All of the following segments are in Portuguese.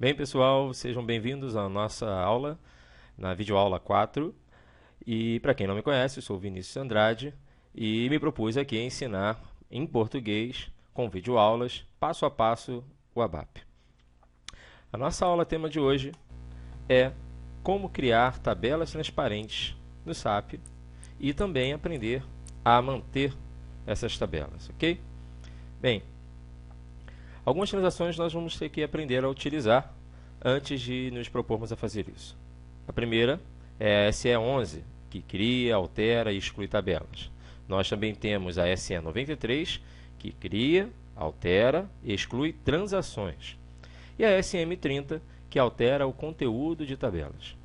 Bem, pessoal, sejam bem-vindos à nossa aula, na videoaula 4. E para quem não me conhece, eu sou o Vinícius Andrade e me propus aqui a ensinar em português, com videoaulas, passo a passo, o ABAP. A nossa aula tema de hoje é como criar tabelas transparentes no SAP e também aprender a manter essas tabelas, ok? Bem, algumas transações nós vamos ter que aprender a utilizar antes de nos propormos a fazer isso. A primeira é a SE11, que cria, altera e exclui tabelas. Nós também temos a SE93, que cria, altera e exclui transações. E a SM30, que altera o conteúdo de tabelas.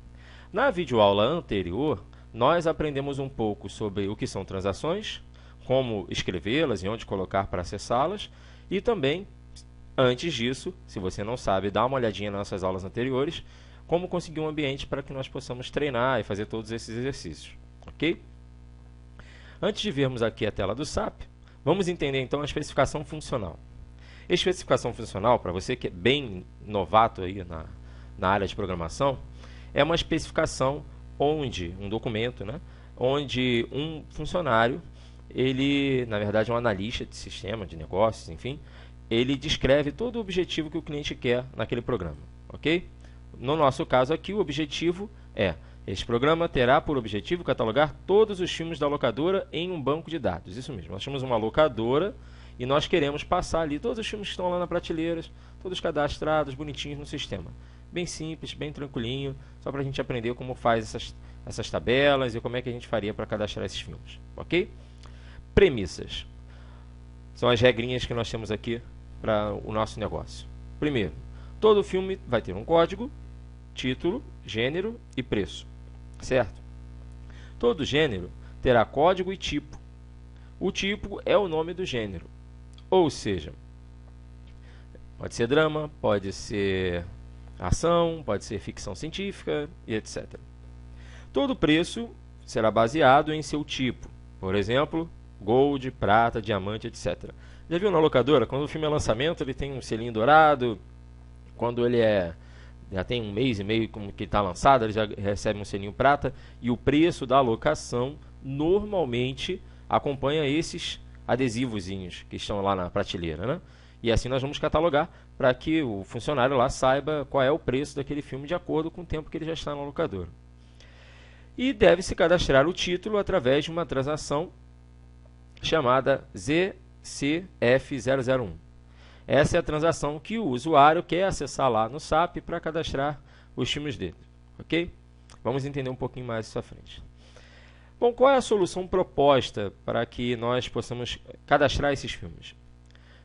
Na videoaula anterior, nós aprendemos um pouco sobre o que são transações, como escrevê-las e onde colocar para acessá-las, e também, antes disso, se você não sabe, dá uma olhadinha nas nossas aulas anteriores, como conseguir um ambiente para que nós possamos treinar e fazer todos esses exercícios, ok? Antes de vermos aqui a tela do SAP, vamos entender então a especificação funcional. A especificação funcional, para você que é bem novato aí na área de programação, é uma especificação onde, um documento, né, onde um funcionário, ele, na verdade, é um analista de sistema, de negócios, enfim, ele descreve todo o objetivo que o cliente quer naquele programa, ok? No nosso caso aqui, o objetivo é: este programa terá por objetivo catalogar todos os filmes da locadora em um banco de dados. Isso mesmo, nós temos uma locadora e nós queremos passar ali todos os filmes que estão lá nas prateleiras, todos cadastrados, bonitinhos no sistema. Bem simples, bem tranquilinho, só para a gente aprender como faz essas tabelas e como é que a gente faria para cadastrar esses filmes, ok? Premissas. São as regrinhas que nós temos aqui para o nosso negócio. Primeiro, todo filme vai ter um código, título, gênero e preço, certo? Todo gênero terá código e tipo. O tipo é o nome do gênero, ou seja, pode ser drama, pode ser ação, pode ser ficção científica e etc. Todo preço será baseado em seu tipo, por exemplo, Gold, prata, diamante, etc. Já viu na locadora, quando o filme é lançamento, ele tem um selinho dourado, quando ele já tem um mês e meio como que está lançado, ele já recebe um selinho prata, e o preço da locação normalmente acompanha esses adesivozinhos que estão lá na prateleira, né? E assim nós vamos catalogar para que o funcionário lá saiba qual é o preço daquele filme de acordo com o tempo que ele já está na locadora. E deve-se cadastrar o título através de uma transação chamada ZCF001. Essa é a transação que o usuário quer acessar lá no SAP para cadastrar os filmes dele, ok? Vamos entender um pouquinho mais isso à frente. Bom, qual é a solução proposta para que nós possamos cadastrar esses filmes?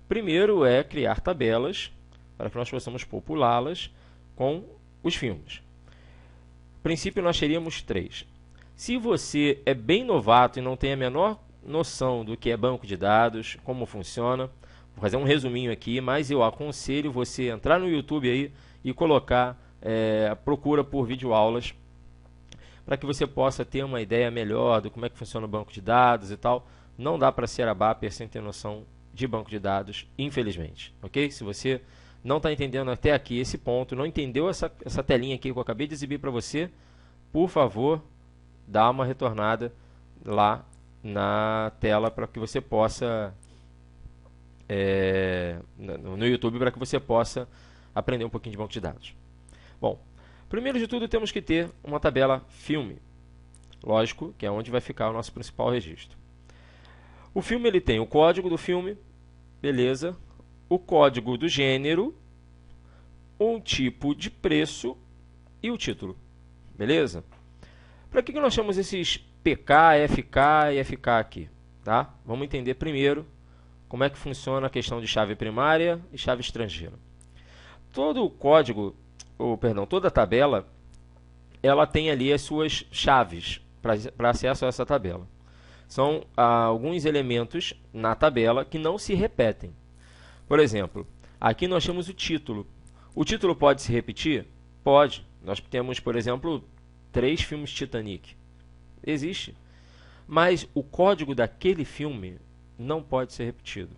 Primeiro é criar tabelas para que nós possamos populá-las com os filmes. A princípio, nós teríamos 3. Se você é bem novato e não tem a menor noção do que é banco de dados, como funciona, vou fazer um resuminho aqui, mas eu aconselho você entrar no YouTube aí e colocar procura por videoaulas para que você possa ter uma ideia melhor de como é que funciona o banco de dados e tal. Não dá para ser ABAPer sem ter noção de banco de dados, infelizmente, ok? Se você não está entendendo até aqui esse ponto, não entendeu essa telinha aqui que eu acabei de exibir para você, por favor, dá uma retornada lá na tela para que você possa no YouTube, para que você possa aprender um pouquinho de banco de dados. Bom, primeiro de tudo temos que ter uma tabela filme, lógico, que é onde vai ficar o nosso principal registro. O filme ele tem o código do filme, beleza, o código do gênero, um tipo de preço e o título, beleza? Para que nós chamamos esses PK, FK e FK aqui? Tá? Vamos entender primeiro como é que funciona a questão de chave primária e chave estrangeira. Todo o código, toda a tabela, ela tem ali as suas chaves para acesso a essa tabela. São alguns elementos na tabela que não se repetem. Por exemplo, aqui nós temos o título. O título pode se repetir? Pode. Nós temos, por exemplo, 3 filmes Titanic. Existe. Mas o código daquele filme não pode ser repetido.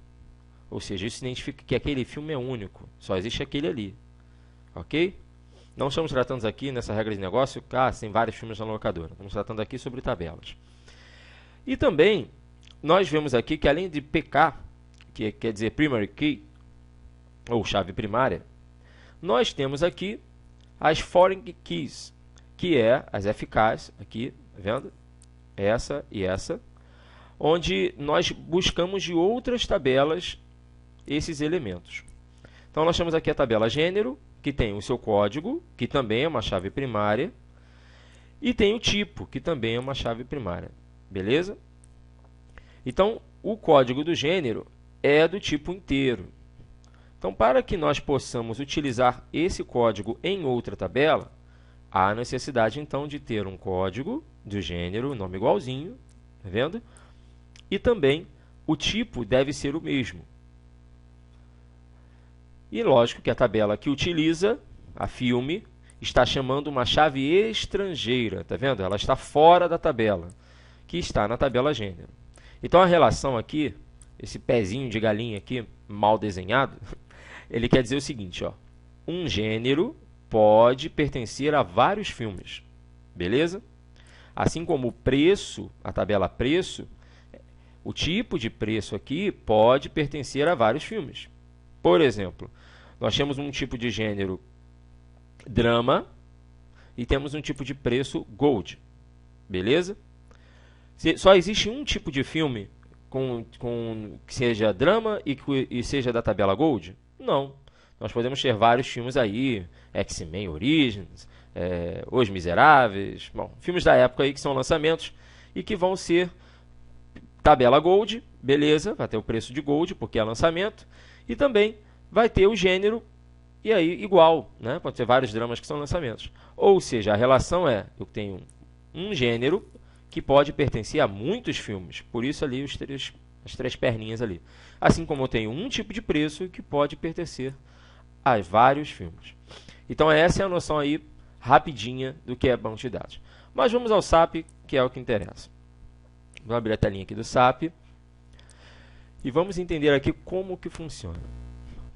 Ou seja, isso significa que aquele filme é único. Só existe aquele ali. ok? Não estamos tratando aqui, nessa regra de negócio, tem vários filmes na locadora. Estamos tratando aqui sobre tabelas. E também, nós vemos aqui que além de PK, que quer dizer Primary Key, ou chave primária, nós temos aqui as Foreign Keys, que é as FKs, aqui, tá vendo? Essa e essa, onde nós buscamos de outras tabelas esses elementos. Então, nós temos aqui a tabela gênero, que tem o seu código, que também é uma chave primária, e tem o tipo, que também é uma chave primária. Beleza? Então, o código do gênero é do tipo inteiro. Então, para que nós possamos utilizar esse código em outra tabela, há necessidade, então, de ter um código do gênero, nome igualzinho, tá vendo? E também o tipo deve ser o mesmo. E lógico que a tabela que utiliza, a filme, está chamando uma chave estrangeira, tá vendo? Ela está fora da tabela, que está na tabela gênero. Então a relação aqui, esse pezinho de galinha aqui, mal desenhado, ele quer dizer o seguinte, ó, um gênero pode pertencer a vários filmes, beleza? Assim como o preço, a tabela preço, o tipo de preço aqui pode pertencer a vários filmes. Por exemplo, nós temos um tipo de gênero drama e temos um tipo de preço gold, beleza? Só existe um tipo de filme que seja drama e seja da tabela gold? Não. Nós podemos ter vários filmes aí, X-Men Origins, Os Miseráveis, bom, filmes da época aí que são lançamentos e que vão ser tabela gold, beleza, vai ter o preço de gold porque é lançamento, e também vai ter o gênero, e aí igual, né? Pode ter vários dramas que são lançamentos. Ou seja, a relação é, eu tenho um gênero que pode pertencer a muitos filmes, por isso ali as três perninhas ali. Assim como eu tenho um tipo de preço que pode pertencer a vários filmes. Então essa é a noção aí, rapidinha, do que é banco de dados. Mas vamos ao SAP, que é o que interessa. Vou abrir a telinha aqui do SAP e vamos entender aqui como que funciona.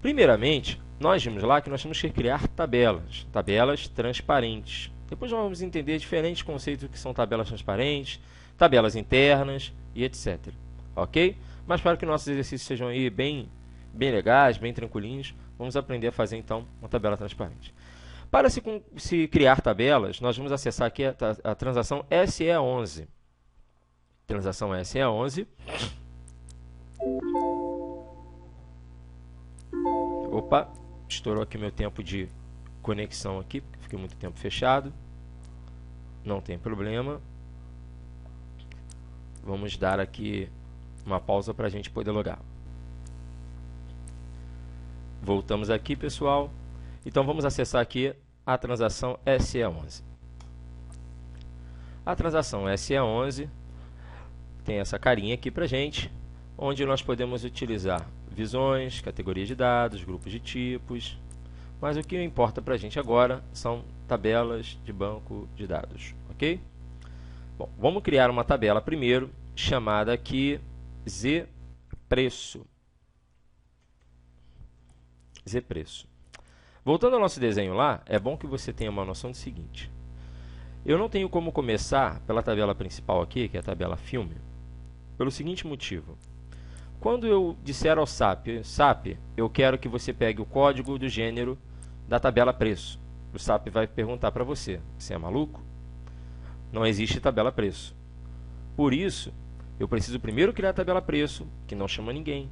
Primeiramente, nós vimos lá que nós temos que criar tabelas transparentes. Depois nós vamos entender diferentes conceitos que são tabelas transparentes, tabelas internas e etc. Ok? Mas para que nossos exercícios sejam aí bem legais, bem tranquilinhos, vamos aprender a fazer então uma tabela transparente. Para se criar tabelas, nós vamos acessar aqui a transação SE11. Transação SE11. Opa, estourou aqui meu tempo de conexão aqui, porque fiquei muito tempo fechado. Não tem problema. Vamos dar aqui uma pausa para a gente poder logar. Voltamos aqui, pessoal. Então vamos acessar aqui a transação SE11. A transação SE11 tem essa carinha aqui para a gente, onde nós podemos utilizar visões, categorias de dados, grupos de tipos, mas o que importa para a gente agora são tabelas de banco de dados, ok? Bom, vamos criar uma tabela primeiro, chamada aqui ZPreço. ZPreço. Voltando ao nosso desenho lá, é bom que você tenha uma noção do seguinte. Eu não tenho como começar pela tabela principal aqui, que é a tabela filme, pelo seguinte motivo. Quando eu disser ao SAP, eu quero que você pegue o código do gênero da tabela preço. O SAP vai perguntar para você, você é maluco? Não existe tabela preço. Por isso, eu preciso primeiro criar a tabela preço, que não chama ninguém.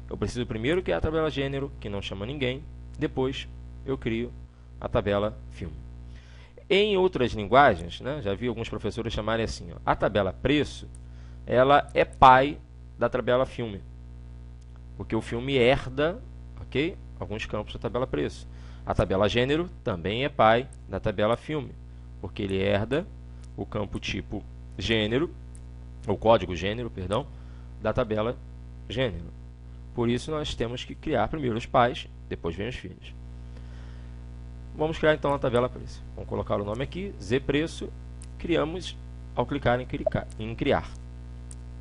Eu preciso primeiro criar a tabela gênero, que não chama ninguém. Depois, eu crio a tabela filme. Em outras linguagens, né, já vi alguns professores chamarem assim, ó, a tabela preço, ela é pai da tabela filme. Porque o filme herda, ok, alguns campos da tabela preço. A tabela gênero também é pai da tabela filme, porque ele herda o campo tipo gênero, o código gênero, perdão, da tabela gênero. Por isso nós temos que criar primeiro os pais, depois vem os filhos. Vamos criar então a tabela preço. Vamos colocar o nome aqui, ZPreço, criamos ao clicar em criar.